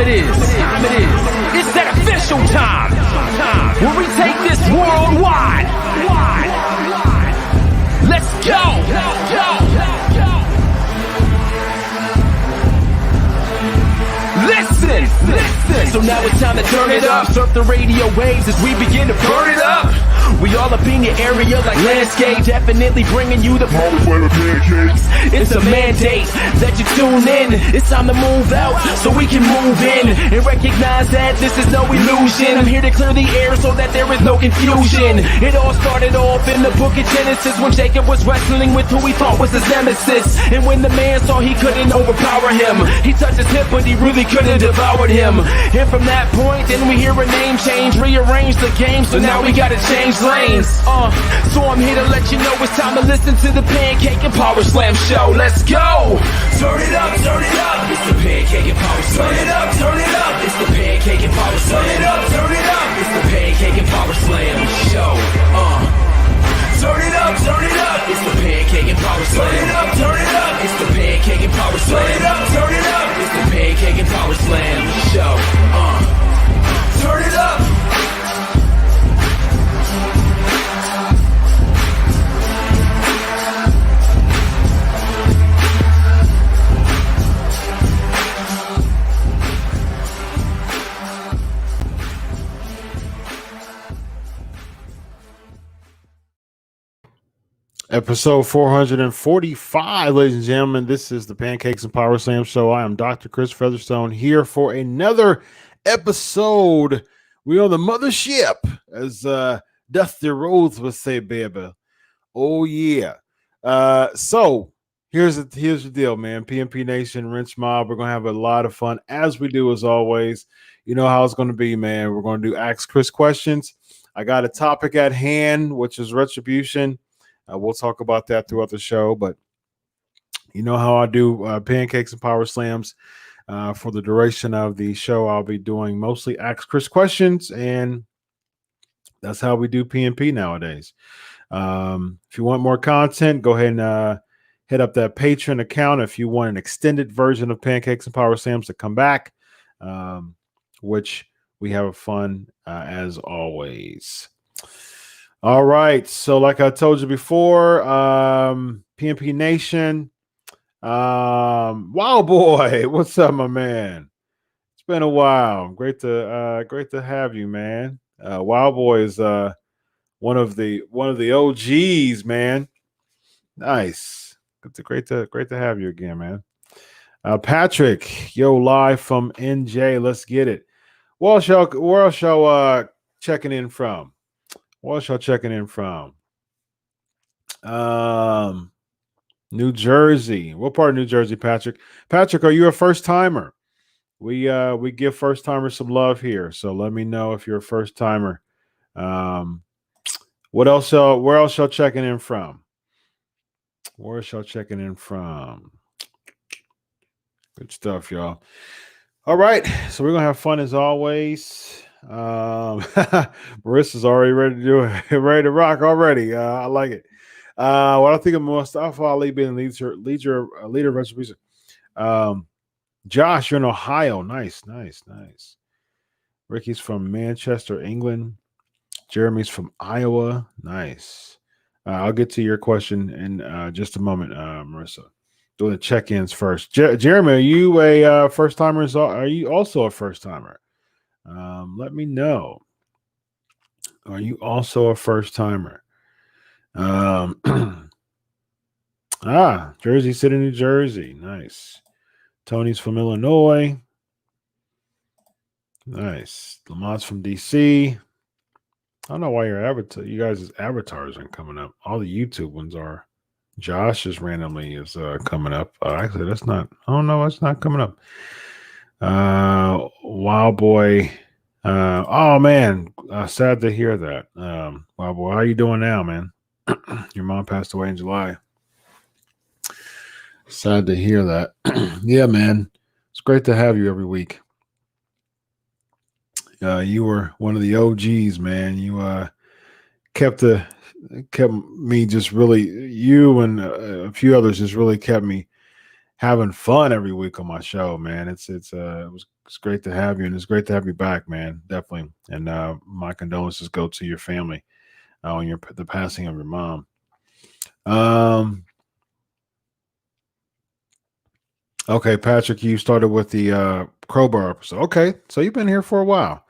time it is. It's that official time. Where we take this worldwide. Let's go. Listen. So now it's time to turn it up. Surf the radio waves as we begin to burn it up. We all up in your area like landscape, definitely bringing you the Powerslams pancakes. It's a mandate that you tune in. It's time to move out so we can move in and recognize that this is no illusion. I'm here to clear the air so that there is no confusion. It all started off in the book of Genesis when Jacob was wrestling with who he thought was his nemesis. And when the man saw he couldn't overpower him, he touched his hip but he really couldn't devour him. And from that point, then we hear a name change, rearrange the game, so now we gotta change lanes. So I'm here to let you know it's time to listen to the Pancake and Powerslams show. Let's go! Turn it up, it's the Pancake and Powerslams. Turn it up, it's the Pancake and Powerslams. Turn it up, it's the Pancake and Powerslams show. Turn it up, it's the Pancake and Powerslams. Turn it up, it's the Pancake and Powerslams. Turn it up, it's the Pancake and Powerslams show. Turn it up. Episode 445, ladies and gentlemen. This is the Pancakes and Powerslams show. I am Dr. Chris Featherstone here for another episode. We on the mothership, as Dusty Rhodes would say, baby. Oh yeah. So here's the deal, man. PMP Nation, Wrench Mob. We're gonna have a lot of fun as we do as always. You know how it's gonna be, man. We're gonna do Ask Chris questions. I got a topic at hand, which is Retribution. We'll talk about that throughout the show, but you know how I do Pancakes and Powerslams. For the duration of the show, I'll be doing mostly Ask Chris questions, and that's how we do PMP nowadays. If you want more content, go ahead and hit up that Patreon account if you want an extended version of Pancakes and Powerslams to come back, which we have fun as always. All right, so like I told you before, PMP Nation, wow boy, what's up, my man? It's been a while. Great to have you, man. Wow boy is one of the OGs, man. Nice. Great to have you again, man. Patrick, yo, live from NJ. Let's get it. Where else y'all checking in from? What's y'all checking in from? New Jersey. What part of New Jersey, Patrick? Patrick, are you a first timer? We give first timers some love here, so let me know if you're a first timer. Where else y'all checking in from? Where's y'all checking in from? Good stuff, y'all. All right, so we're gonna have fun as always. Marissa's already ready to do it, ready to rock already. I like it. What I think of Mustafa Ali being leader of Retribution. Josh, you're in Ohio. Nice. Ricky's from Manchester, England. Jeremy's from Iowa. Nice. I'll get to your question in just a moment, Marissa. Doing the check-ins first. Jeremy, are you a first timer? Are you also a first timer? Let me know. Are you also a first timer? Jersey City, New Jersey. Nice. Tony's from Illinois. Nice. Lamont's from DC. I don't know why you guys' avatars aren't coming up. All the YouTube ones are. Josh is randomly coming up. Actually, that's not. Oh no, it's not coming up. Wow boy. Oh man, sad to hear that. Wow boy, how you doing now, man? Your mom passed away in July. Sad to hear that. Yeah, man. It's great to have you every week. You were one of the OGs, man. You kept me just really, you and a few others just really kept me having fun every week on my show, man. It's great to have you, and it's great to have you back, man. Definitely. And my condolences go to your family on the passing of your mom. Okay, Patrick, you started with the crowbar episode. Okay, so you've been here for a while.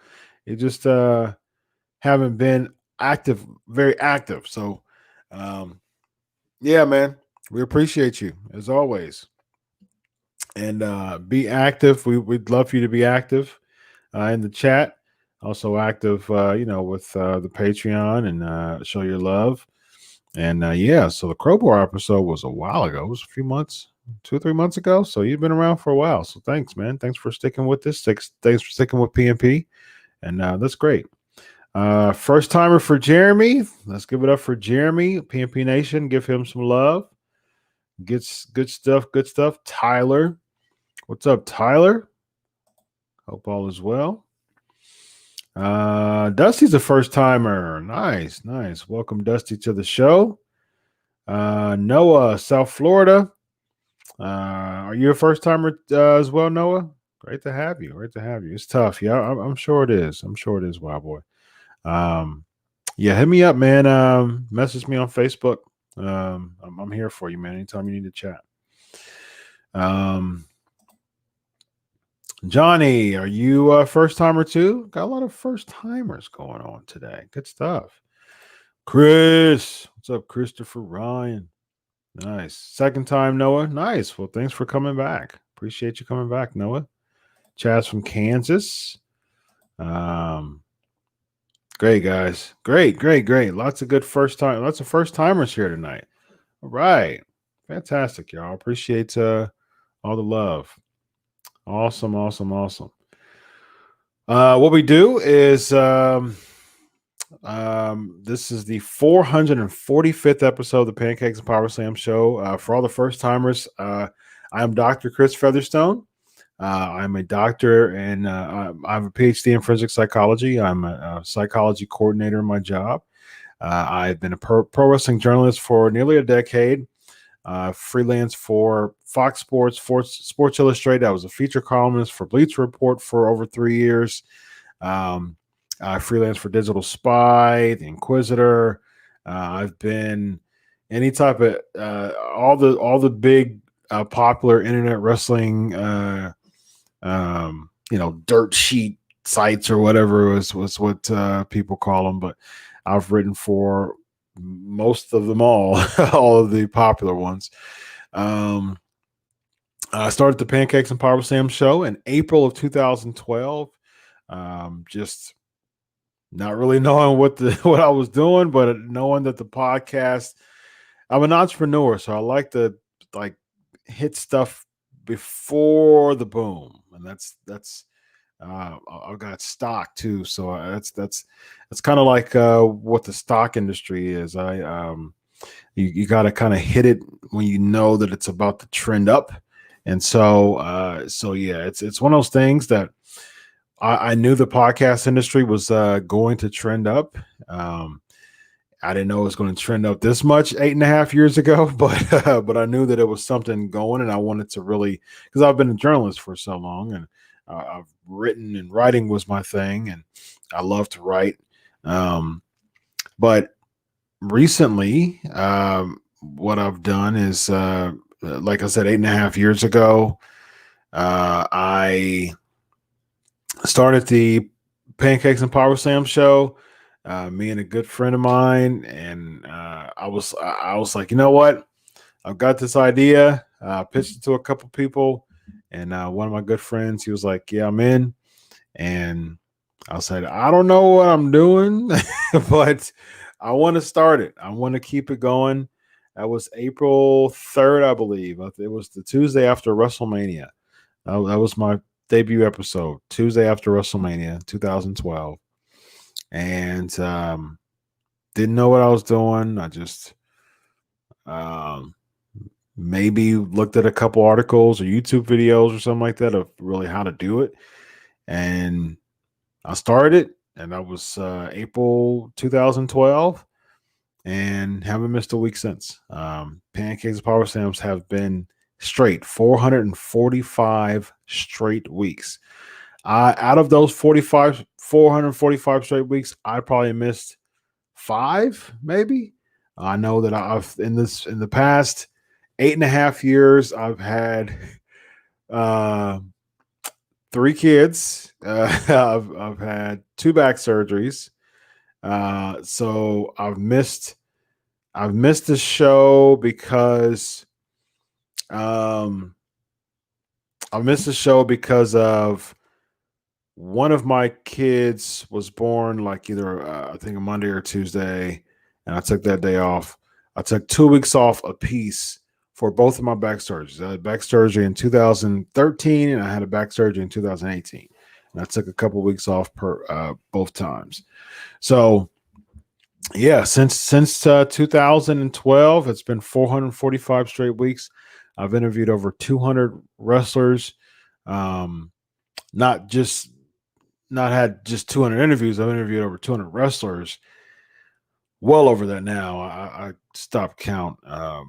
You just haven't been active, very active. So, yeah, man, we appreciate you as always. And be active. We'd love for you to be active in the chat. Also active, with the Patreon and show your love. And yeah, so the crowbar episode was a while ago. It was a few months, 2 or 3 months ago. So you've been around for a while. So thanks, man. Thanks for sticking with this. Thanks for sticking with PMP. And that's great. First timer for Jeremy. Let's give it up for Jeremy. PMP Nation. Give him some love. Good stuff. Good stuff. Tyler. What's up, Tyler? Hope all is well. Dusty's a first timer. Nice. Welcome, Dusty, to the show. Noah, South Florida. Are you a first timer as well, Noah? Great to have you. It's tough. Yeah, I'm sure it is. Wild boy. Yeah, hit me up, man. Message me on Facebook. I'm here for you, man. Anytime you need to chat. Johnny, are you a first timer too? Got a lot of first timers going on today. Good stuff. Chris, what's up, Christopher Ryan? Nice. Second time, Noah. Nice. Well, thanks for coming back. Appreciate you coming back, Noah. Chaz from Kansas. Great, guys. Great. Lots of good first timers here tonight. All right. Fantastic, y'all. Appreciate all the love. Awesome. What we do is this is the 445th episode of the Pancakes and Powerslam show. For all the first timers, I'm Dr. Chris Featherstone. I'm a doctor and I have a PhD in forensic psychology. I'm a psychology coordinator in my job. I've been a pro wrestling journalist for nearly a decade. Freelance for Fox Sports Illustrated. I was a feature columnist for Bleacher Report for over 3 years. I freelance for Digital Spy, The Inquisitor. I've been any type of all the big popular internet wrestling, dirt sheet sites or whatever was what people call them. But I've written for most of them all of the popular ones. I started the Pancakes and Powerslams show in April of 2012. Just not really knowing what I was doing, but knowing that the podcast, I'm an entrepreneur, so I like to hit stuff before the boom, and that's I've got stock too, so that's kind of like what the stock industry is. You got to kind of hit it when you know that it's about to trend up, and so yeah, it's one of those things that I knew the podcast industry was going to trend up. I didn't know it was going to trend up this much 8.5 years ago, but I knew that it was something going, and I wanted to really, because I've been a journalist for so long, and I've written, and writing was my thing, and I love to write. But recently, what I've done is, like I said, 8.5 years ago, I started the Pancakes and Powerslams show. Me and a good friend of mine, and I was like, you know what? I've got this idea. Pitched it to a couple people, and one of my good friends, he was like, yeah, I'm in. And I said, I don't know what I'm doing, but I want to start it. I want to keep it going. That was April 3rd, I believe. It was the Tuesday after WrestleMania. That was my debut episode, Tuesday after WrestleMania, 2012. And didn't know what I was doing. I just maybe looked at a couple articles or YouTube videos or something like that of really how to do it. And I started it, and that was April 2012, and haven't missed a week since. Pancakes and Powerslams have been straight, 445 straight weeks. Out of those 445 straight weeks, I probably missed 5, maybe. I know that I've in the past 8.5 years, I've had 3 kids. I've had 2 back surgeries. So I've missed the show because of one of my kids was born like either I think a Monday or Tuesday, and I took that day off. I took 2 weeks off apiece for both of my back surgeries. I had back surgery in 2013, and I had a back surgery in 2018. And I took a couple weeks off per both times. So yeah, since 2012, it's been 445 straight weeks. I've interviewed over 200 wrestlers. Not had just 200 interviews. I've interviewed over 200 wrestlers. Well over that now. I stopped count a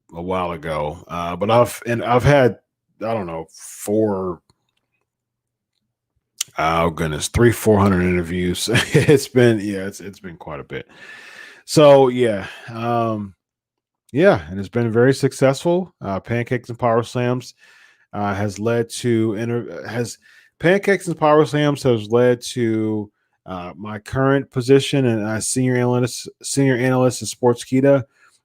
while ago. But I've had, I don't know, 400 interviews. It's been quite a bit. So yeah. And it's been very successful. Pancakes and Powerslams has led to Pancakes and Powerslams has led to my current position and senior analyst at Sportskeeda.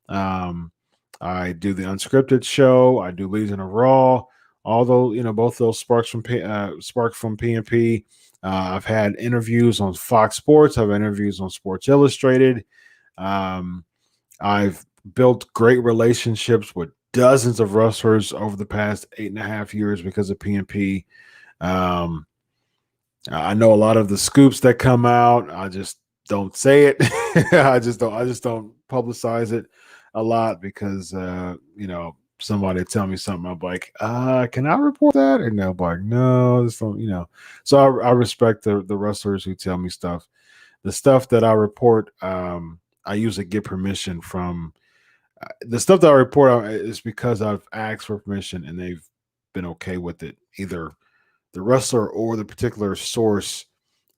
I do the unscripted show. I do Legion of Raw. Although both those sparks from PNP. I've had interviews on Fox Sports. I've had interviews on Sports Illustrated. I've built great relationships with dozens of wrestlers over the past 8.5 years because of PNP. I know a lot of the scoops that come out. I just don't say it. I just don't publicize it a lot because somebody tell me something. I'm like, can I report that? And they'll be like, no, this don't. So I respect the wrestlers who tell me stuff. The stuff that I report, I usually get permission from. The stuff that I report is because I've asked for permission and they've been okay with it, either the wrestler or the particular sources.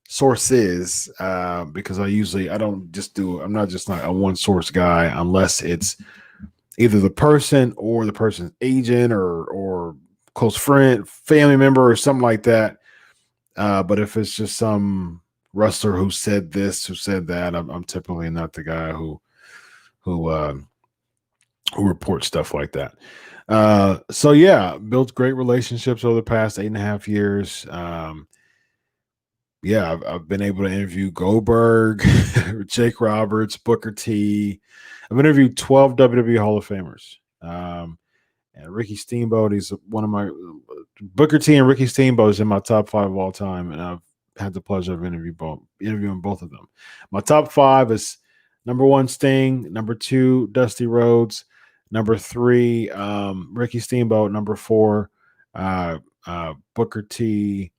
Because I'm not just like a one source guy unless it's either the person or the person's agent or close friend, family member, or something like that. But if it's just some wrestler who said this, who said that, I'm typically not the guy who reports stuff like that. So yeah, built great relationships over the past 8.5 years. I've been able to interview Goldberg, Jake Roberts, Booker T. I've interviewed 12 WWE Hall of Famers. And Ricky Steamboat, he's one of my Booker T and Ricky Steamboat is in my top 5 of all time, and I've had the pleasure of interviewing both of them. My top 5 is number 1, Sting, number 2, Dusty Rhodes, number 3, Ricky Steamboat, number 4, Booker T,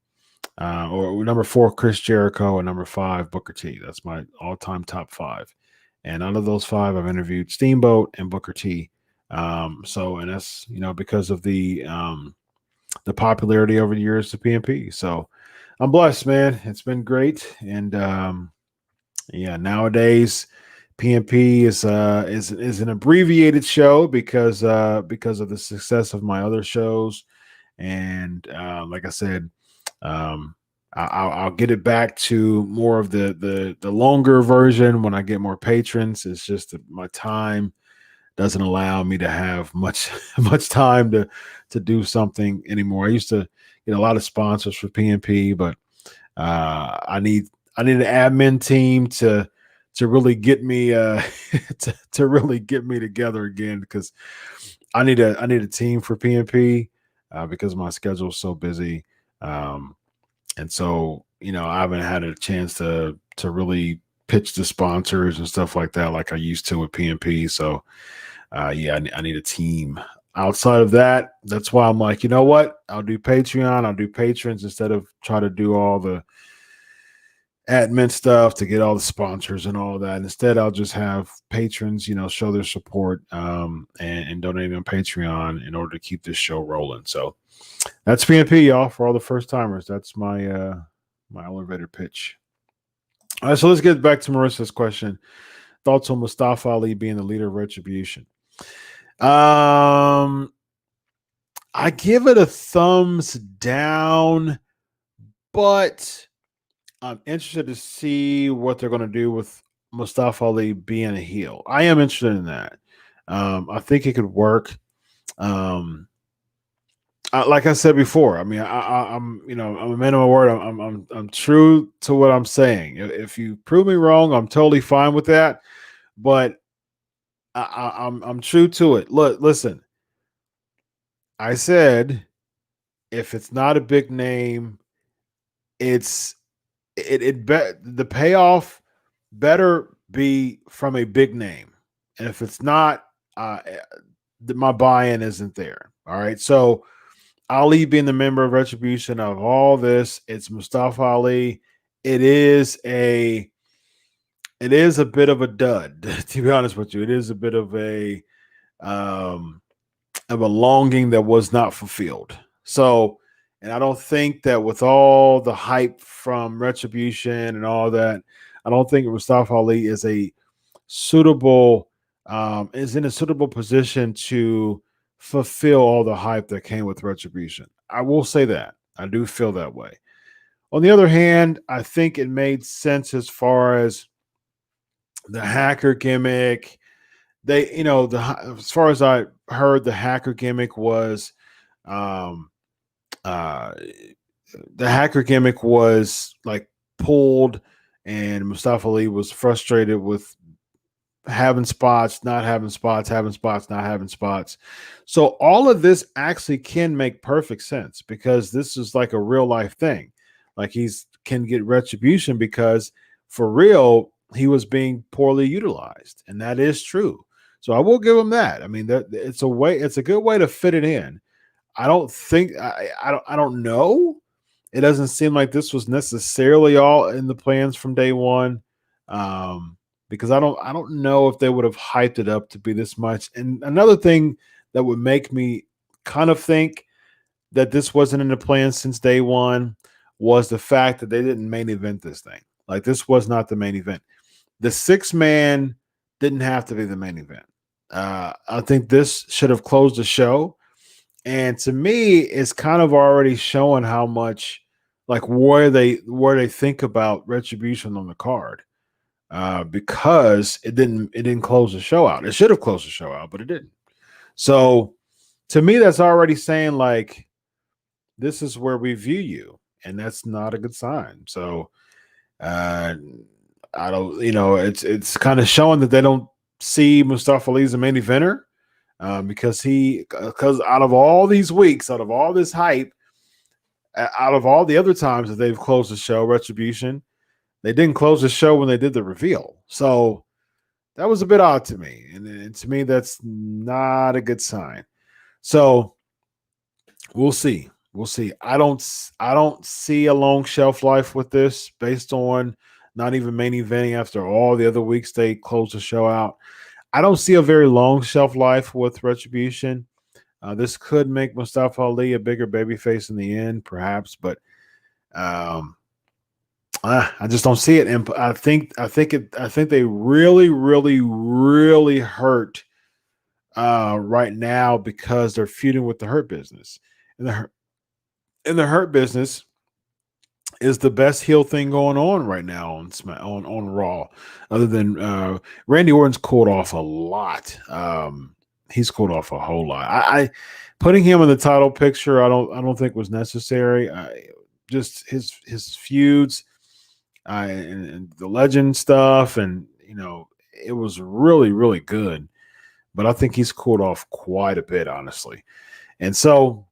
or number 4, Chris Jericho, and number 5, Booker T. That's my all-time top 5. And out of those 5, I've interviewed Steamboat and Booker T. And that's because of the popularity over the years of PNP. So I'm blessed, man. It's been great. And nowadays PNP is an abbreviated show because of the success of my other shows. And like I said, I'll get it back to more of the longer version when I get more patrons. It's just that my time doesn't allow me to have much time to do something anymore. I used to get a lot of sponsors for PNP, but I need an admin team to really get me to really get me together again, because I need a team for PNP because my schedule is so busy. And so, I haven't had a chance to really pitch to sponsors and stuff like that like I used to with PNP. So, I need a team. Outside of that, that's why I'm like, you know what? I'll do Patreon. I'll do patrons instead of try to do all the admin stuff to get all the sponsors and all that. Instead, I'll just have patrons, show their support and donate on Patreon in order to keep this show rolling. So that's PNP, y'all, for all the first timers. That's my my elevator pitch. All right, so let's get back to Marissa's question. Thoughts on Mustafa Ali being the leader of Retribution? I give it a thumbs down, but I'm interested to see what they're going to do with Mustafa Ali being a heel. I am interested in that. I think it could work. Like I said before, I mean, I'm I'm a man of my word. I'm true to what I'm saying. If you prove me wrong, I'm totally fine with that. But I'm true to it. Look, listen. I said if it's not a big name, the payoff better be from a big name, and if it's not, my buy-in isn't there. All right, so Ali being the member of Retribution of all this, it's Mustafa Ali. It is a bit of a dud, to be honest with you. It is a bit of a longing that was not fulfilled. So, and I don't think that with all the hype from Retribution and all that, I don't think Mustafa Ali is in a suitable position to fulfill all the hype that came with Retribution. I will say that. I do feel that way. On the other hand, I think it made sense as far as the hacker gimmick. As far as I heard, the hacker gimmick was like pulled, and Mustafa Ali was frustrated with having spots, not having spots, having spots, not having spots. So all of this actually can make perfect sense because this is like a real life thing. Like can get retribution because for real, he was being poorly utilized, and that is true. So I will give him that. I mean, it's a good way to fit it in. I don't know. It doesn't seem like this was necessarily all in the plans from day one. Because I don't know if they would have hyped it up to be this much. And another thing that would make me kind of think that this wasn't in the plan since day one was the fact that they didn't main event this thing. Like, this was not the main event. The 6-man didn't have to be the main event. I think this should have closed the show. And to me, it's kind of already showing how much, like, where they think about Retribution on the card. Because it didn't close the show out. It should have closed the show out, but it didn't. So to me, that's already saying, like, this is where we view you, and that's not a good sign. So I don't, it's kind of showing that they don't see Mustafa Ali as a main eventer, because out of all these weeks, out of all this hype, out of all the other times that they've closed the show, Retribution, they didn't close the show when they did the reveal. So that was a bit odd to me. And to me, that's not a good sign. So we'll see. We'll see. I don't see a long shelf life with this based on not even main eventing after all the other weeks they closed the show out. I don't see a very long shelf life with Retribution. This could make Mustafa Ali a bigger babyface in the end, perhaps, but I just don't see it, and I think they really, really, really hurt right now because they're feuding with the Hurt Business, and the Hurt Business is the best heel thing going on right now on Raw, other than Randy Orton's cooled off a lot. He's cooled off a whole lot. I putting him in the title picture, I don't think was necessary. Just his feuds. And the legend stuff, and it was really, really good, but I think he's cooled off quite a bit, honestly. And so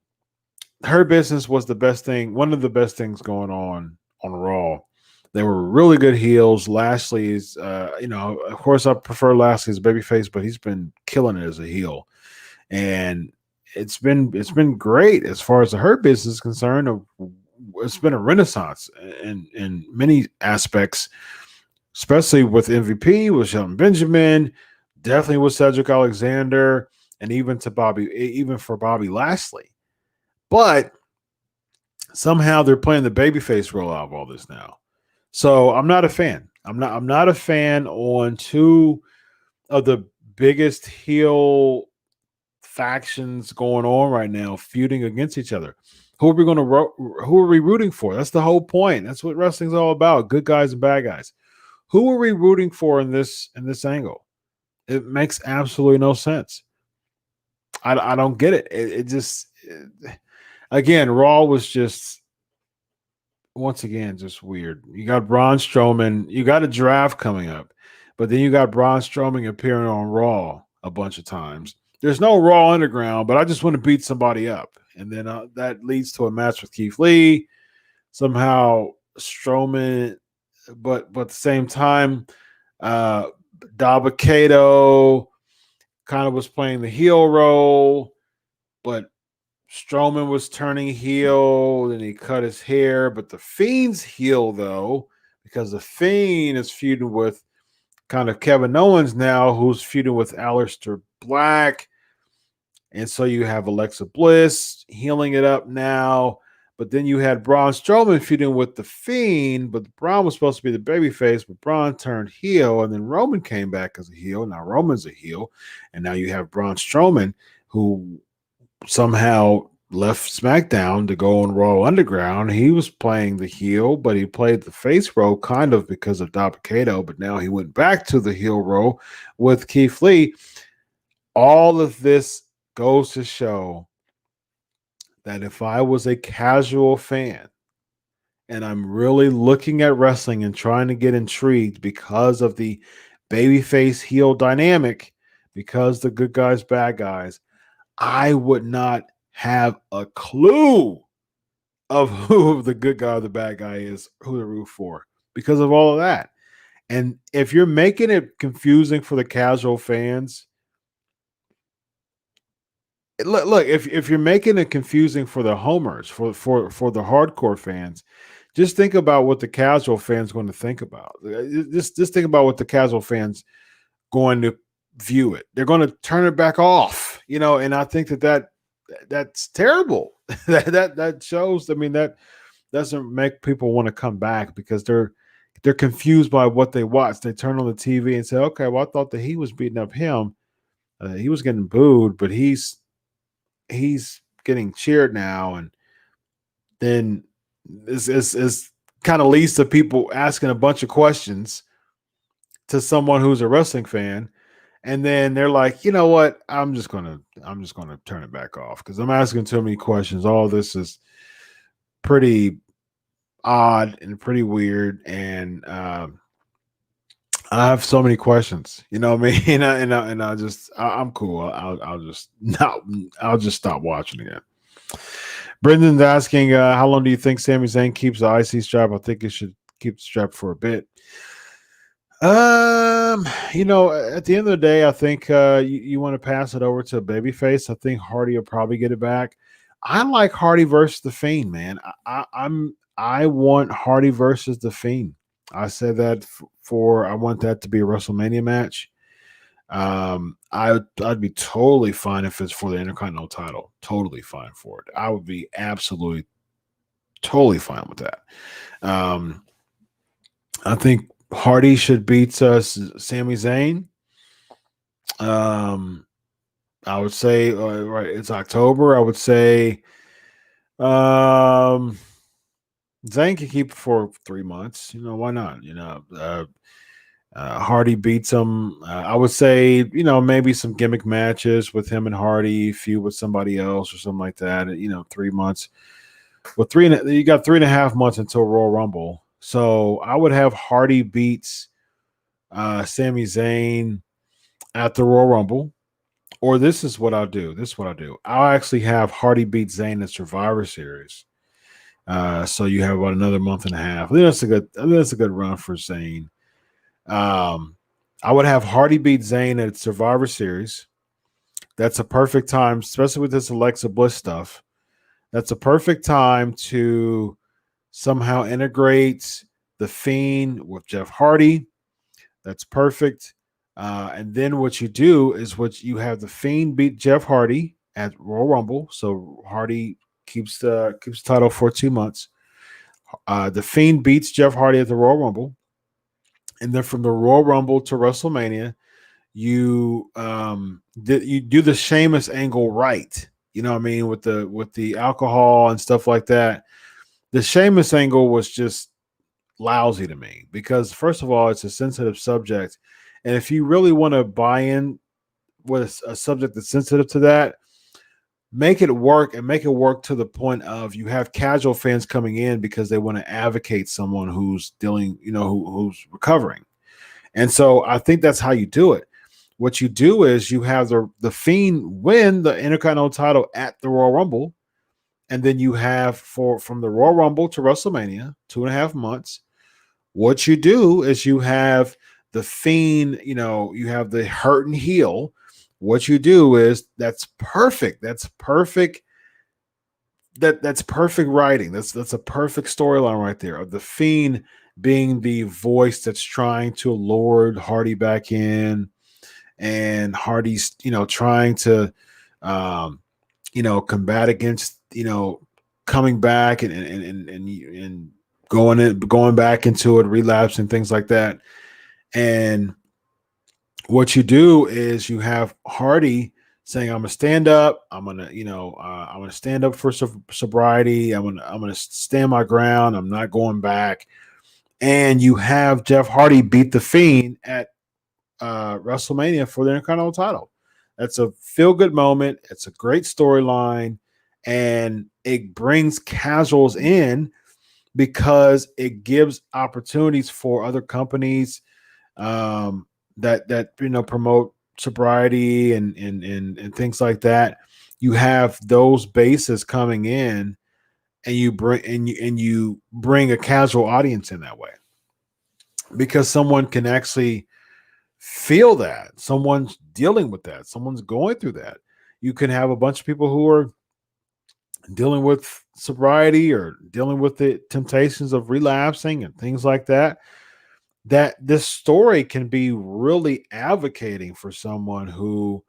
Her Business was the best thing, one of the best things going on Raw. They were really good heels. Lashley's, of course, I prefer Lashley's babyface, but he's been killing it as a heel, and it's been great as far as the Hurt Business is concerned. it's been a renaissance in many aspects, especially with MVP, with Shelton Benjamin, definitely with Cedric Alexander, and even for Bobby Lashley. But somehow they're playing the babyface role out of all this now. So I'm not a fan. I'm not a fan on two of the biggest heel factions going on right now, feuding against each other. Who are we rooting for? That's the whole point. That's what wrestling's all about. Good guys and bad guys. Who are we rooting for in this angle? It makes absolutely no sense. I don't get it. It just again, Raw was just once again just weird. You got Braun Strowman, you got a draft coming up, but then you got Braun Strowman appearing on Raw a bunch of times. There's no Raw Underground, but I just want to beat somebody up, and then that leads to a match with Keith Lee. Somehow Strowman, but at the same time, Dabba-Kato kind of was playing the heel role, but Strowman was turning heel, then he cut his hair. But the Fiend's heel, though, because the Fiend is feuding with kind of Kevin Owens now, who's feuding with Aleister Black. And so you have Alexa Bliss healing it up now. But then you had Braun Strowman feuding with the Fiend, but Braun was supposed to be the babyface, but Braun turned heel, and then Roman came back as a heel. Now Roman's a heel, and now you have Braun Strowman, who somehow left SmackDown to go on Raw Underground. He was playing the heel, but he played the face role kind of because of Dabba-Kato, but now he went back to the heel role with Keith Lee. All of this goes to show that if I was a casual fan and I'm really looking at wrestling and trying to get intrigued because of the babyface heel dynamic, because the good guys, bad guys, I would not have a clue of who the good guy or the bad guy is, who to root for, because of all of that. And if you're making it confusing for the casual fans, look, if you're making it confusing for the homers, for the hardcore fans, just think about what the casual fans going to think about. Just think about what the casual fans going to view it. They're going to turn it back off, and I think that's terrible. that shows, that doesn't make people want to come back because they're confused by what they watch. They turn on the TV and say, okay, well, I thought that he was beating up him. He was getting booed, but he's getting cheered now. And then this kind of leads to people asking a bunch of questions to someone who's a wrestling fan. And then they're like, you know what? I'm just gonna turn it back off because I'm asking too many questions. All this is pretty odd and pretty weird, and I have so many questions. You know what I mean? I'm cool. I'll just stop watching again. Brendan's asking, how long do you think Sami Zayn keeps the IC strap? I think he should keep the strap for a bit. At the end of the day, I think you want to pass it over to a babyface. I think Hardy will probably get it back. I like Hardy versus the Fiend, man. I want Hardy versus the Fiend. I said that I want that to be a WrestleMania match. I'd be totally fine if it's for the Intercontinental title. Totally fine for it. I would be absolutely totally fine with that. I think Hardy should beat Sami Zayn. I would say, right, it's October. I would say Zayn can keep it for 3 months. Why not? Hardy beats him. I would say, maybe some gimmick matches with him and Hardy, feud with somebody else or something like that. 3 months. Well, you got 3.5 months until Royal Rumble. So I would have Hardy beats Sami Zayn at the Royal Rumble. Or this is what I'll do. I'll actually have Hardy beat Zayn at Survivor Series. So you have about another month and a half. I think that's a good run for Zayn. I would have Hardy beat Zayn at Survivor Series. That's a perfect time, especially with this Alexa Bliss stuff. That's a perfect time to somehow integrates the Fiend with Jeff Hardy. That's perfect. And then what you do is what you have the Fiend beat Jeff Hardy at Royal Rumble. So Hardy keeps the title for 2 months. The Fiend beats Jeff Hardy at the Royal Rumble, and then from the Royal Rumble to WrestleMania, you you do the Sheamus angle right. You know what I mean, with the alcohol and stuff like that. The Sheamus angle was just lousy to me because first of all, it's a sensitive subject, and if you really want to buy in with a subject that's sensitive to that, make it work and make it work to the point of you have casual fans coming in because they want to advocate someone who's dealing, who's recovering. And so I think that's how you do it. What you do is you have the Fiend win the Intercontinental title at the Royal Rumble, and then you have from the Royal Rumble to WrestleMania, 2.5 months. What you do is you have the Fiend, you have the hurt and heel. What you do is that's perfect. That's perfect. That's perfect writing. That's a perfect storyline right there of the Fiend being the voice that's trying to lure Hardy back in, and Hardy's trying to combat against coming back and going back into it, relapsing, things like that. And what you do is you have Hardy saying, "I'm gonna stand up. I'm gonna stand up for sobriety. I'm gonna stand my ground. I'm not going back." And you have Jeff Hardy beat the Fiend at WrestleMania for the Intercontinental title. That's a feel-good moment. It's a great storyline, and it brings casuals in because it gives opportunities for other companies that promote sobriety and things like that. You have those bases coming in, and you bring a casual audience in that way because someone can actually feel that someone's dealing with that, someone's going through that. You can have a bunch of people who are dealing with sobriety or dealing with the temptations of relapsing and things like that. That this story can be really advocating for someone who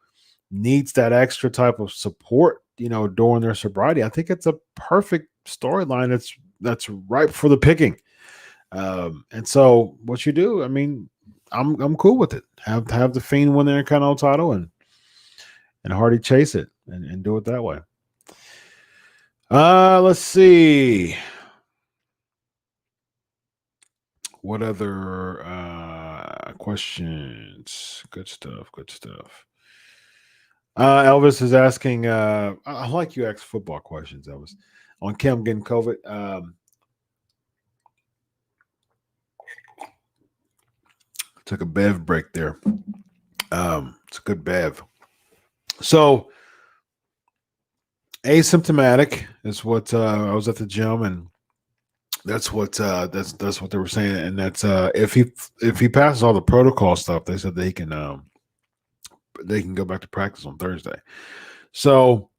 needs that extra type of support, during their sobriety. I think it's a perfect storyline that's ripe for the picking. And so what you do, I mean, I'm cool with it. Have the Fiend win the Intercontinental title and Hardy chase it and do it that way. Let's see. What other questions? Good stuff. Elvis is asking, I like you ask football questions, Elvis. On Kim getting COVID. Took a bev break there. It's a good bev. So asymptomatic is what I was at the gym, and that's what that's what they were saying. And that's if he passes all the protocol stuff, they said they can go back to practice on Thursday. So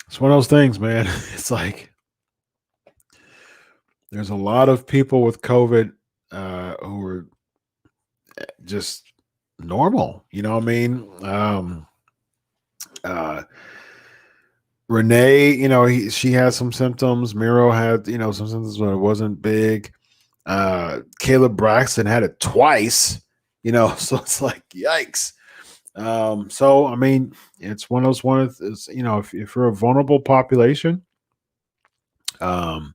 it's one of those things, man. It's like there's a lot of people with COVID who are just normal. You know what I mean? Renee, she had some symptoms. Miro had, some symptoms, but it wasn't big. Caleb Braxton had it twice, so it's like, yikes. So, I mean, it's one of those, if you're a vulnerable population, I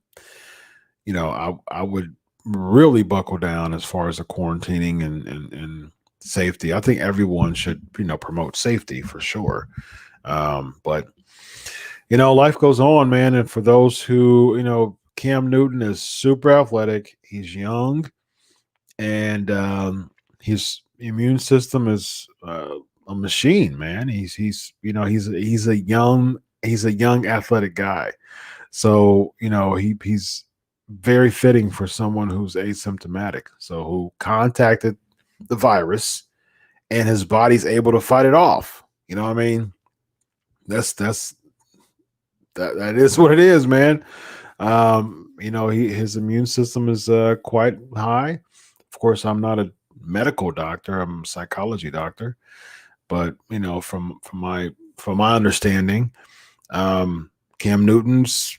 would really buckle down as far as the quarantining and safety. I think everyone should, promote safety for sure. But life goes on, man. And for those who, Cam Newton is super athletic. He's young, and his immune system is a machine, man. He's a young athletic guy. So, he's very fitting for someone who's asymptomatic. So who contacted the virus and his body's able to fight it off. You know what I mean? That is what it is, man. his immune system is quite high. Of course, I'm not a medical doctor. I'm a psychology doctor, but from my understanding, Cam Newton's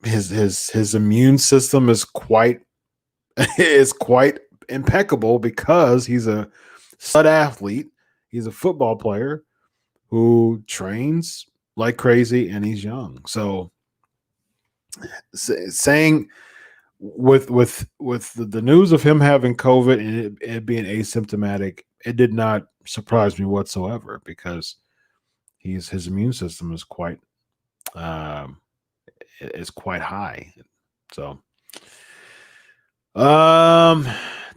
his immune system is quite is quite impeccable because he's a stud athlete. He's a football player who trains like crazy and he's young. So saying with the news of him having COVID and it being asymptomatic, it did not surprise me whatsoever because his immune system is quite high. So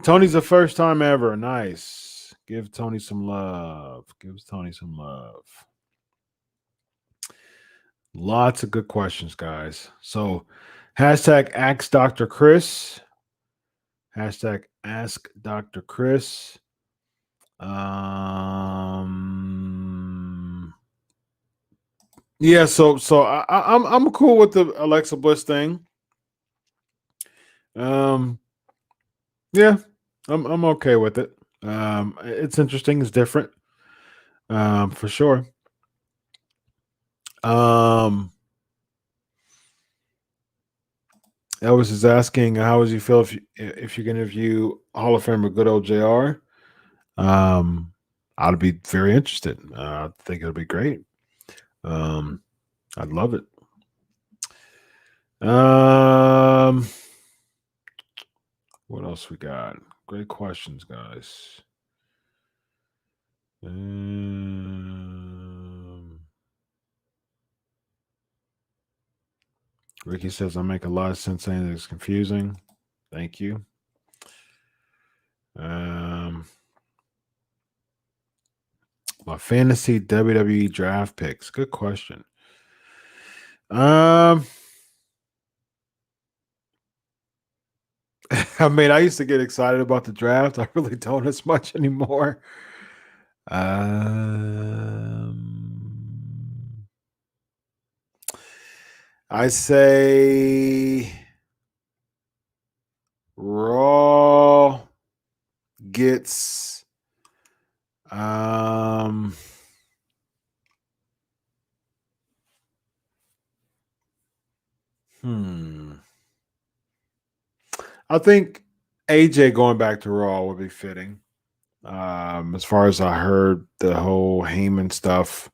Tony's the first time ever. Nice. Give Tony some love. Gives Tony some love. Lots of good questions, guys. So hashtag ask Dr. Chris. Hashtag ask Dr. Chris. Yeah, so I'm cool with the Alexa Bliss thing. Yeah, I'm okay with it. It's interesting, it's different. For sure. Elvis is asking, how would you feel if you can interview Hall of Famer good old JR? I'd be very interested. I think it'll be great. I'd love it. What else we got? Great questions, guys. Ricky says, I make a lot of sense saying it's confusing. Thank you. My fantasy WWE draft picks. Good question. I mean, I used to get excited about the draft. I really don't as much anymore. I say Raw gets I think AJ going back to Raw would be fitting. As far as I heard, the whole Heyman stuff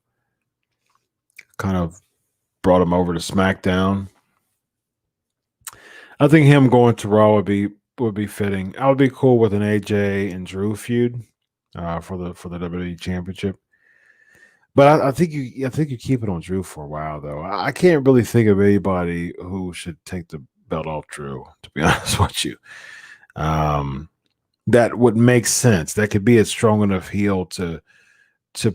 kind of brought him over to SmackDown. I think him going to Raw would be fitting. I would be cool with an AJ and Drew feud for the WWE Championship. But I think you keep it on Drew for a while though. I can't really think of anybody who should take the belt off Drew, to be honest with you. That would make sense. That could be a strong enough heel to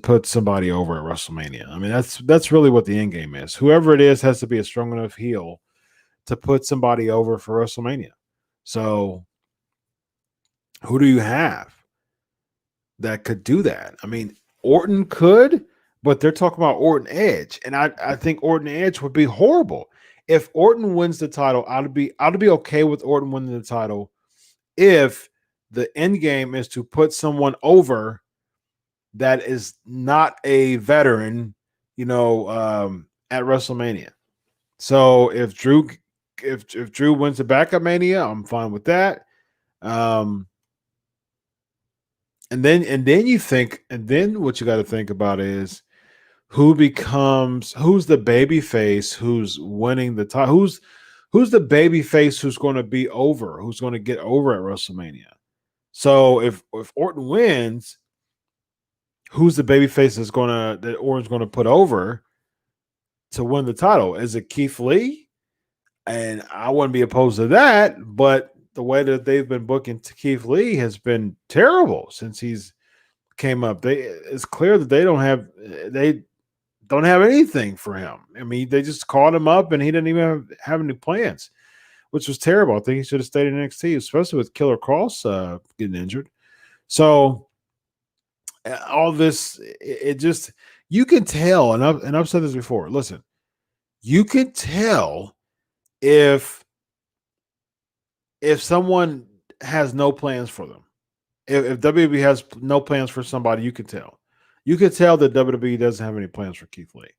put somebody over at WrestleMania. I mean, that's really what the end game is. Whoever it is has to be a strong enough heel to put somebody over for WrestleMania. So who do you have that could do that? I mean, Orton could, but they're talking about Orton Edge. And I think Orton Edge would be horrible. If Orton wins the title, I'd be okay with Orton winning the title if the end game is to put someone over that is not a veteran, at WrestleMania. So if Drew wins the backup Mania, I'm fine with that. And then what you got to think about is who's the baby face who's winning the title, who's the baby face who's going to be over, who's going to get over at WrestleMania. So if Orton wins, who's the baby face that Orton's going to put over to win the title? Is it Keith Lee? And I wouldn't be opposed to that, but the way that they've been booking Keith Lee has been terrible since he's came up. It's clear that they don't have anything for him. I mean, they just called him up and he didn't even have any plans, which was terrible. I think he should have stayed in NXT, especially with Killer Cross getting injured. So all this, it just, you can tell, and I've said this before. Listen, you can tell if someone has no plans for them, if WWE has no plans for somebody, you could tell. You could tell that WWE doesn't have any plans for Keith Lee,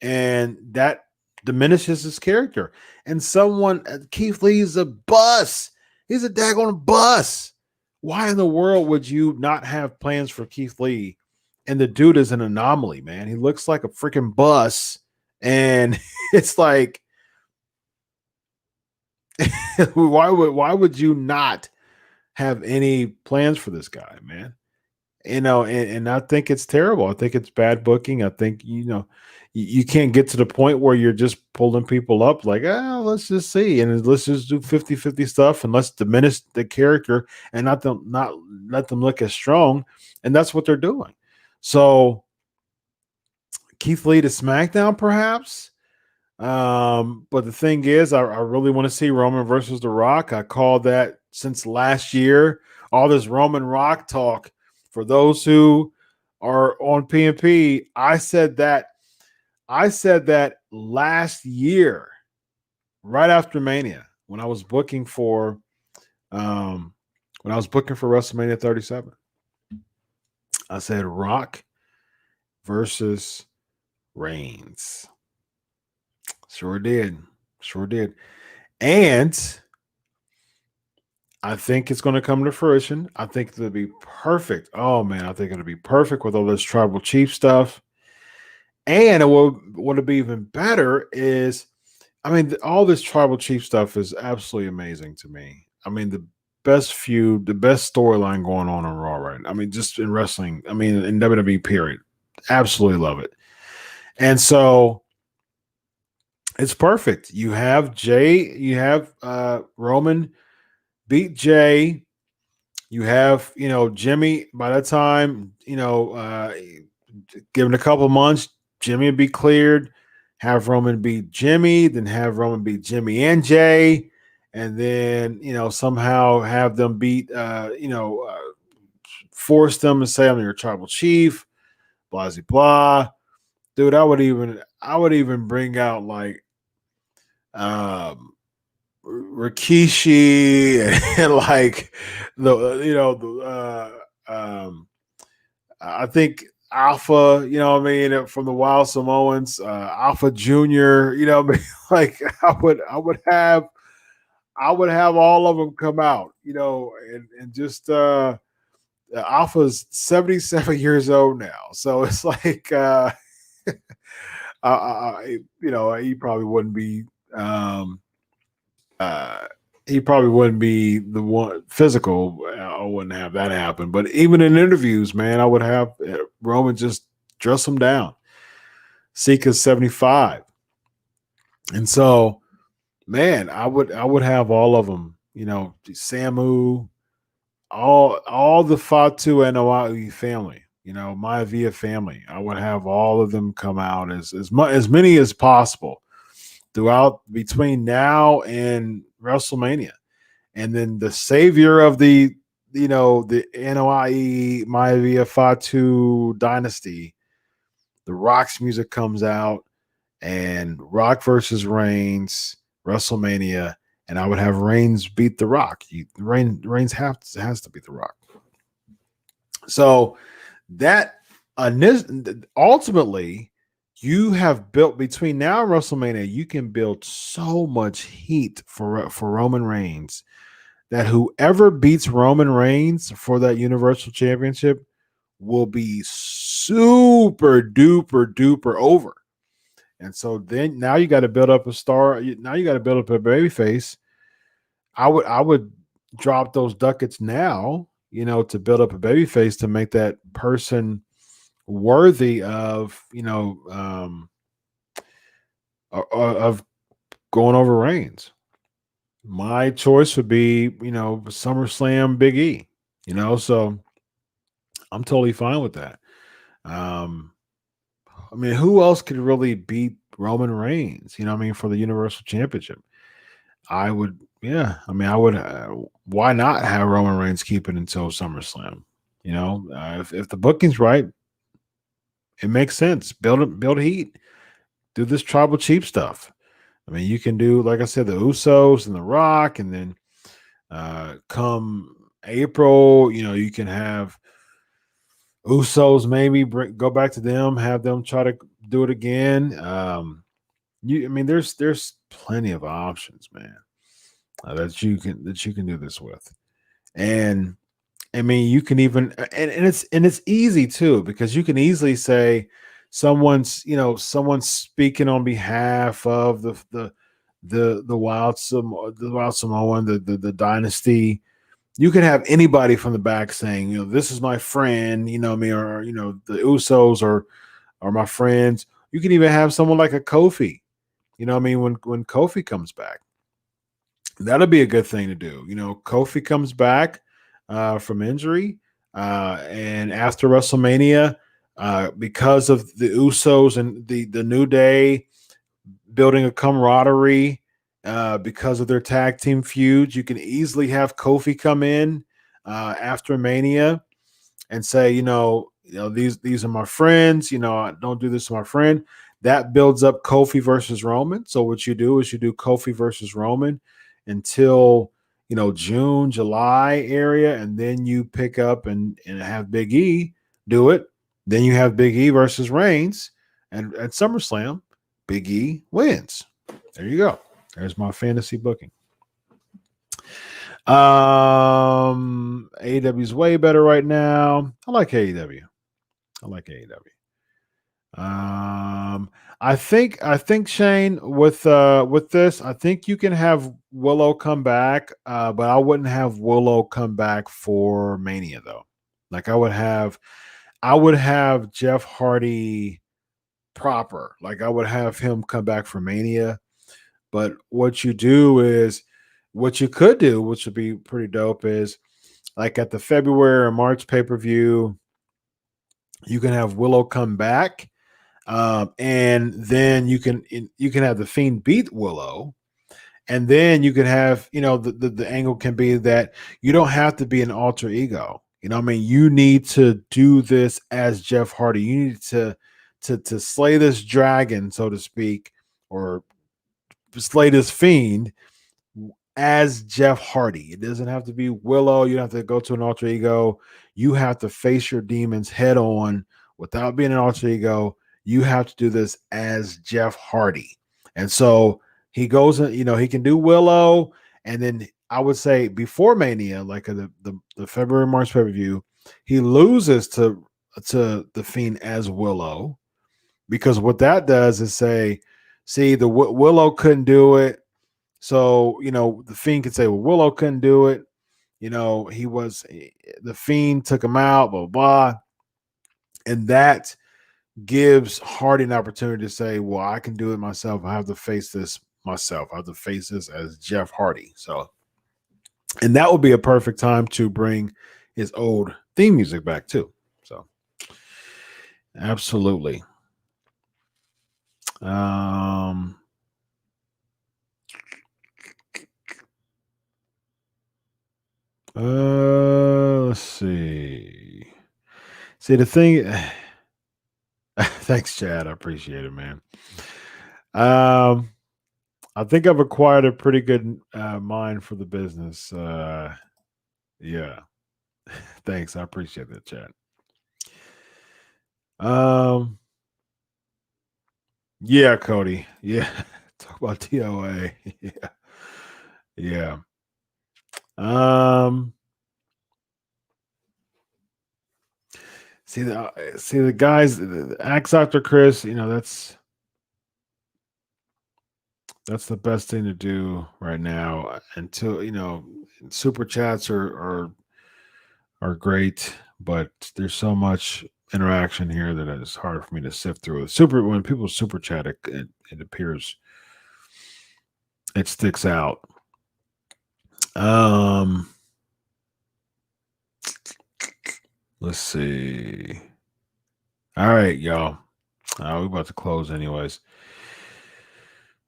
and that diminishes his character. And Keith Lee's a bus. He's a daggone bus. Why in the world would you not have plans for Keith Lee? And the dude is an anomaly, man. He looks like a freaking bus, and it's like, why would you not have any plans for this guy, man? And I think it's terrible. I think it's bad booking. I think, you can't get to the point where you're just pulling people up like, let's just see. And let's just do 50-50 stuff and let's diminish the character and not let them look as strong. And that's what they're doing. So Keith Lee to SmackDown, perhaps. But the thing is, I really want to see Roman versus The Rock. I called that since last year. All this Roman Rock talk. For those who are on PNP, I said that last year, right after Mania, when I was booking for WrestleMania 37. I said Rock versus Reigns. Sure did. And I think it's going to come to fruition. I think it'll be perfect. Oh, man, I think it'll be perfect with all this Tribal Chief stuff. And what'll be even better is, all this Tribal Chief stuff is absolutely amazing to me. The best feud, the best storyline going on Raw right now. Just in wrestling. In WWE, period. Absolutely love it. And so it's perfect. You have Roman beat Jay. You have, Jimmy. By that time, given a couple months, Jimmy will be cleared. Have Roman beat Jimmy, then have Roman beat Jimmy and Jay, and then somehow have them beat. Force them to say I'm your Tribal Chief. Blah blah blah. Dude, I would even bring out like Rikishi and like I think Alpha, from the Wild Samoans, Alpha Junior, like I would have all of them come out, and just Alpha's 77 years old now, so it's like he probably wouldn't be. He probably wouldn't be the one physical. I wouldn't have that happen. But even in interviews, man, I would have Roman just dress him down. Sika's 75. And so, man, I would have all of them, Samu, all the Fatu and Oahu family, Maivia family. I would have all of them come out as many as possible between now and WrestleMania. And then the savior of the NOIE Maivia Fatu dynasty, The Rock's music comes out, and Rock versus Reigns, WrestleMania, and I would have Reigns beat The Rock. Reigns has to beat The Rock. So that ultimately, you have built between now and WrestleMania, you can build so much heat for Roman Reigns that whoever beats Roman Reigns for that Universal Championship will be super duper duper over. And so then now you got to build up a star. Now you got to build up a babyface. I would drop those ducats now, to build up a babyface to make that person worthy of of going over Reigns. My choice would be SummerSlam Big E, so I'm totally fine with that. Who else could really beat Roman Reigns, for the Universal Championship? I would why not have Roman Reigns keep it until SummerSlam? If the booking's right, it makes sense. Build heat. Do this Tribal Chief stuff. I mean, you can do, like I said, the Usos and the Rock, and then come April, you can have Usos maybe go back to them, have them try to do it again. I mean, there's plenty of options, man, that you can do this with, and I mean, you can even and it's easy too, because you can easily say someone's speaking on behalf of the Wild Samoan, the dynasty. You can have anybody from the back saying, this is my friend, me, or the Usos are my friends. You can even have someone like a Kofi, when Kofi comes back. That'll be a good thing to do. Kofi comes back from injury, and after WrestleMania, because of the Usos and the New Day building a camaraderie, because of their tag team feuds, you can easily have Kofi come in after Mania and say, these are my friends. I don't do this to my friend. That builds up Kofi versus Roman. So what you do is you do Kofi versus Roman until June, July area, and then you pick up and have Big E do it. Then you have Big E versus Reigns, and at SummerSlam, Big E wins. There you go. There's my fantasy booking. AEW's way better right now. I like AEW. I think Shane, with this, I think you can have Willow come back, but I wouldn't have Willow come back for Mania though. Like I would have Jeff Hardy proper. Like I would have him come back for Mania. But what you could do, which would be pretty dope, is like at the February or March pay-per-view, you can have Willow come back. And then you can have the Fiend beat Willow, and then you can have the angle can be that you don't have to be an alter ego. You need to do this as Jeff Hardy. You need to slay this dragon, so to speak, or slay this Fiend as Jeff Hardy. It doesn't have to be Willow. You don't have to go to an alter ego. You have to face your demons head on without being an alter ego. You have to do this as Jeff Hardy. And so he goes, he can do Willow. And then I would say before Mania, like the February, March pay-per-view, he loses to the Fiend as Willow, because what that does is say, see, the Willow couldn't do it. So, the Fiend could say, well, Willow couldn't do it. The Fiend took him out, blah, blah. And that gives Hardy an opportunity to say, well, I can do it myself. I have to face this myself. I have to face this as Jeff Hardy. So, and that would be a perfect time to bring his old theme music back too. So, absolutely. Let's see. See, the thing. Thanks, Chad. I appreciate it, man. I think I've acquired a pretty good mind for the business. Yeah. Thanks. I appreciate that, Chad. Yeah, Cody. Yeah. Talk about TOA. Yeah. Yeah. See the guys, the Axe Dr. Chris, that's the best thing to do right now until super chats are great, but there's so much interaction here that it's hard for me to sift through. When people super chat, it appears it sticks out. Let's see. All right, y'all. We're about to close anyways.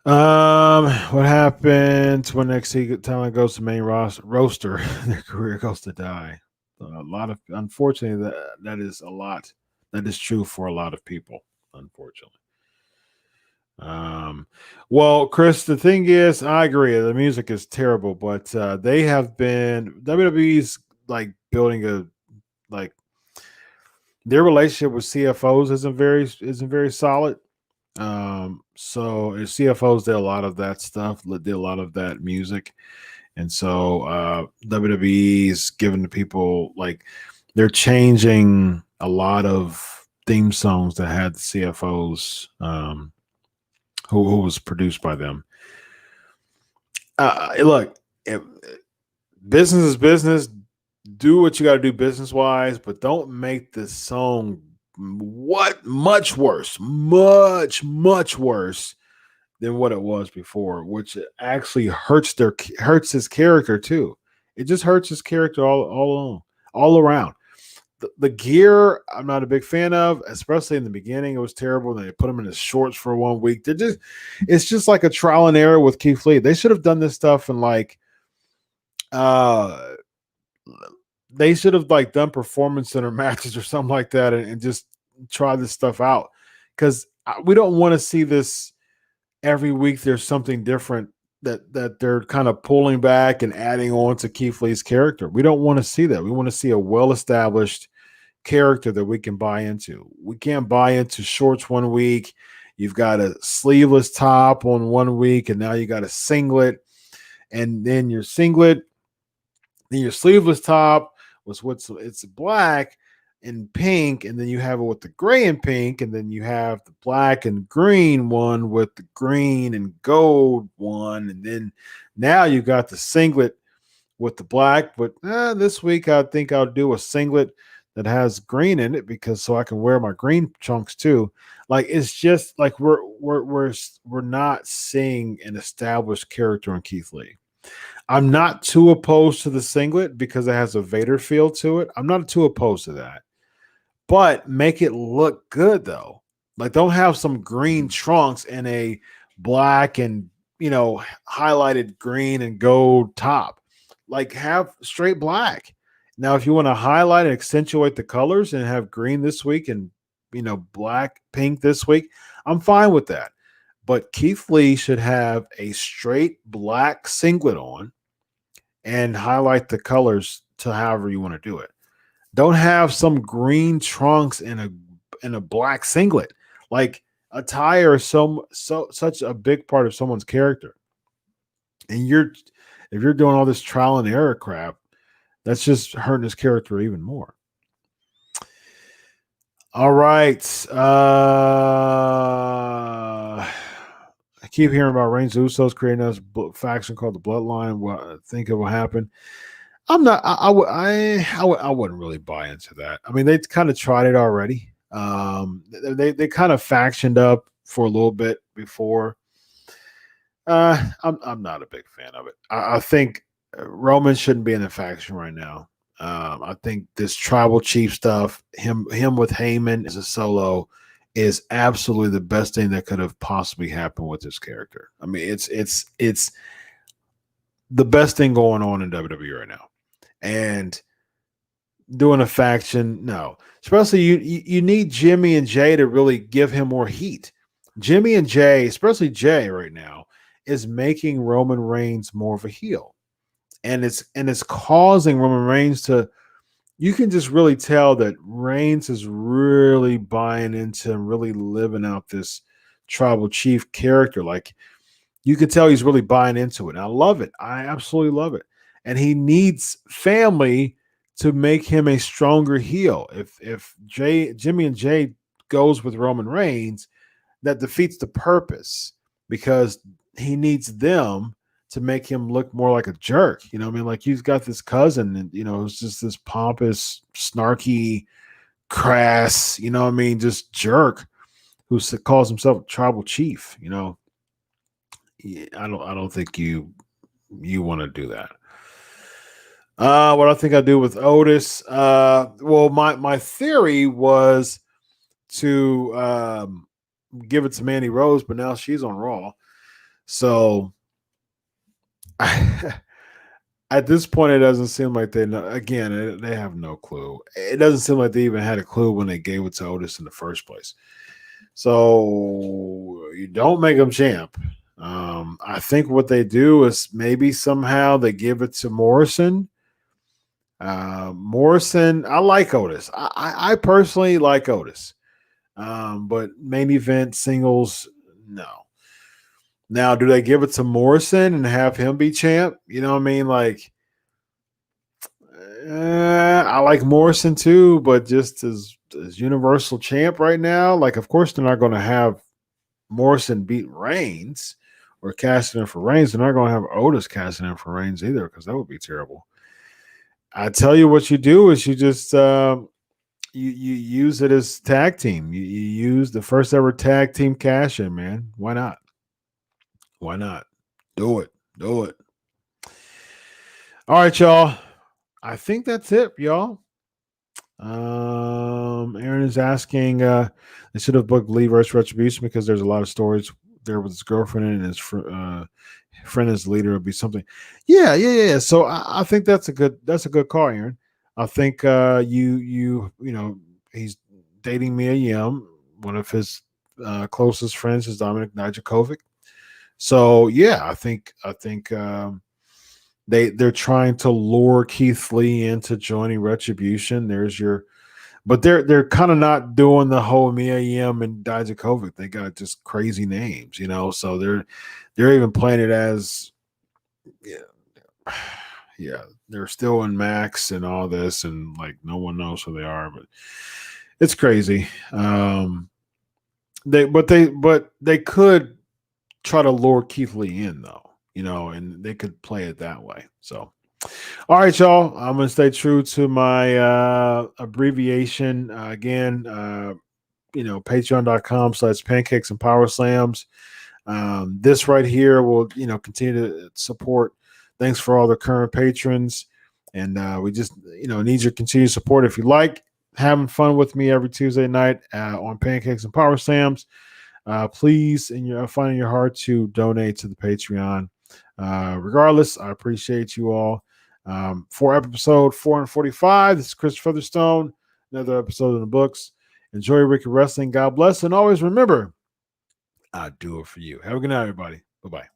What happens when NXT talent goes to main roster? Their career goes to die. Unfortunately, that is a lot. That is true for a lot of people, unfortunately. Well, Chris, the thing is, I agree. The music is terrible, but they have been WWE's like building a like their relationship with CFOs isn't very solid. So CFOs did a lot of that stuff, did a lot of that music, and so WWE's giving the people like they're changing a lot of theme songs that had the CFOs who was produced by them. Look, business is business. Do what you got to do business wise, but don't make the song much worse, much worse than what it was before, which actually hurts his character too. It just hurts his character all around. The gear I'm not a big fan of, especially in the beginning. It was terrible. They put him in his shorts for 1 week. It's just like a trial and error with Keith Lee. They should have done this stuff in like they should have like done performance center matches or something like that and just try this stuff out, because we don't want to see this every week. There's something different that they're kind of pulling back and adding on to Keith Lee's character. We don't want to see that. We want to see a well-established character that we can buy into. We can't buy into shorts 1 week. You've got a sleeveless top on 1 week, and now you got a singlet, and then your singlet, then your sleeveless top it's black and pink, and then you have it with the gray and pink, and then you have the black and green one with the green and gold one, and then now you got the singlet with the black. But this week I think I'll do a singlet that has green in it because so I can wear my green chunks too. Like it's just like we're not seeing an established character in Keith Lee. I'm not too opposed to the singlet because it has a Vader feel to it. I'm not too opposed to that. But make it look good though. Like don't have some green trunks and a black and highlighted green and gold top. Like have straight black. Now, if you want to highlight and accentuate the colors and have green this week and black, pink this week, I'm fine with that. But Keith Lee should have a straight black singlet on and highlight the colors to however you want to do it. Don't have some green trunks and a black singlet. Like attire is such a big part of someone's character. And if you're doing all this trial and error crap, that's just hurting his character even more. All right. I keep hearing about Reigns Usos creating this faction called the Bloodline. What I think it will happen. I'm not. I wouldn't really buy into that. I mean, they kind of tried it already. They kind of factioned up for a little bit before. I'm not a big fan of it. I think Roman shouldn't be in a faction right now. I think this tribal chief stuff, him with Heyman as a solo, is absolutely the best thing that could have possibly happened with this character. I mean, it's the best thing going on in WWE right now. And doing a faction, no. Especially you need Jimmy and Jay to really give him more heat. Jimmy and Jay, especially Jay right now, is making Roman Reigns more of a heel. And it's causing Roman Reigns to, you can just really tell that Reigns is really buying into and really living out this tribal chief character. Like you can tell he's really buying into it. And I love it. I absolutely love it. And he needs family to make him a stronger heel. If Jimmy and Jay goes with Roman Reigns, that defeats the purpose because he needs them to make him look more like a jerk. You know what I mean? Like he's got this cousin and, it's just this pompous, snarky, crass, just jerk who calls himself a tribal chief. I don't think you want to do that. What I think I do with Otis. Well, my theory was to give it to Mandy Rose, but now she's on Raw. So at this point, it doesn't seem like they know. Again, they have no clue. It doesn't seem like they even had a clue when they gave it to Otis in the first place. So you don't make him champ. I think what they do is maybe somehow they give it to Morrison. Morrison, I like Otis. I personally like Otis. But main event singles, no. Now, do they give it to Morrison and have him be champ? You know what I mean? Like, I like Morrison too, but just as Universal champ right now, like, of course, they're not going to have Morrison beat Reigns or casting in for Reigns. They're not going to have Otis casting in for Reigns either, because that would be terrible. I tell you what you do is you just you use it as tag team. You use the first ever tag team cash in, man. Why not? Why not? Do it. Do it. All right, y'all. I think that's it, y'all. Aaron is asking, they should have booked Lee versus Retribution because there's a lot of stories there with his girlfriend and his friend as leader would be something. Yeah. So I think that's a good call, Aaron. I think you know he's dating Mia Yim. One of his closest friends is Dominic Dijakovic. So yeah, I think they're trying to lure Keith Lee into joining Retribution. But they're kind of not doing the whole Mia Yim and Dijakovic. They got just crazy names, you know. So they're even playing it as yeah, they're still in Max and all this, and like no one knows who they are, but it's crazy. They could try to lure Keith Lee in though, you know, and they could play it that way. So, all right, y'all, I'm going to stay true to my abbreviation. Again, patreon.com/pancakes and power slams. This right here will, continue to support. Thanks for all the current patrons. And we just, need your continued support. If you like having fun with me every Tuesday night on Pancakes and Power Slams, please, finding your heart to donate to the Patreon. Regardless, I appreciate you all. For episode 445, this is Chris Featherstone. Another episode in the books. Enjoy Wicked Wrestling. God bless. And always remember, I do it for you. Have a good night, everybody. Bye-bye.